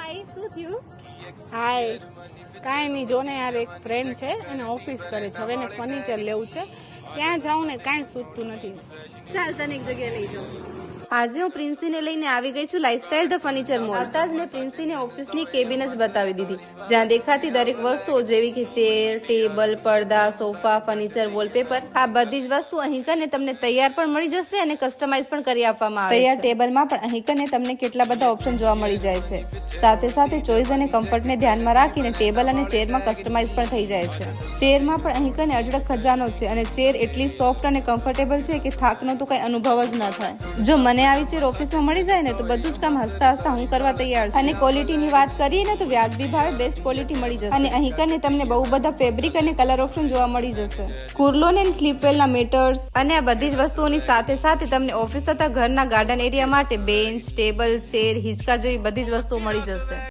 હાય, શું થયું? હાય, કાંઈ નહીં, જો ને યાર, એક ફ્રેન્ડ છે એને ઓફિસ કરે છે, હવે એને ફર્નિચર લેવું છે. ત્યાં જાઉં ને કાંઈ સૂચતું નથી. ચાલ તને એક જગ્યાએ લઈ જાઉં. આજે હું પ્રિન્સીને લઈને આવી ગઈ છું લાઇફસ્ટાઇલ ધ ફર્નિચર મોલ. આવતા જ મેં પ્રિન્સીને ઓફિસની કેબિન જ બતાવી દીધી, જ્યાં દેખાતી દરેક વસ્તુઓ જેવી કે ચેર, ટેબલ, પડદા, સોફા, ફર્નિચર, વોલપેપર, આ બધી જ વસ્તુ અહીં કરીને તમને તૈયાર પણ મળી જશે અને કસ્ટમાઇઝ પણ કરી આપવામાં આવે છે. તૈયાર ટેબલમાં પણ અહીં કરીને તમને કેટલા બધા ઓપ્શન જોવા મળી જાય છે. સાથે સાથે ચોઇસ અને કમ્ફર્ટને ધ્યાનમાં રાખીને ટેબલ અને ચેરમાં કસ્ટમાઇઝ પણ થઈ જાય છે. ચેરમાં પણ અહીં કરીને અઢળક ખજાનો છે અને ચેર એટલી સોફ્ટ અને કમ્ફર્ટેબલ છે કે થાકનો તો કઈ અનુભવ જ ન થાય. જો મને આવી ચેર ઓફિસમાં મળી જાય ને તો બધું જ કામ હસતા હસતા હું કરવા તૈયાર છું. અને ક્વોલિટીની વાત કરીએ ને તો વ્યાજબી ભાવે બેસ્ટ ક્વોલિટી મળી જશે. અને અહીં કરીને તમને બહુ બધા ફેબ્રિક અને કલર ઓપ્શન જોવા મળી જશે. કુર્લોન એન્ડ સ્લીપવેલના મેટર્સ અને આ બધી જ વસ્તુઓની સાથે સાથે તમને ઓફિસ તથા ઘરના ગાર્ડન એરિયા માટે બેન્ચ, ટેબલ, ચેર, હિંચકા જેવી બધી જ વસ્તુઓ મળી જશે.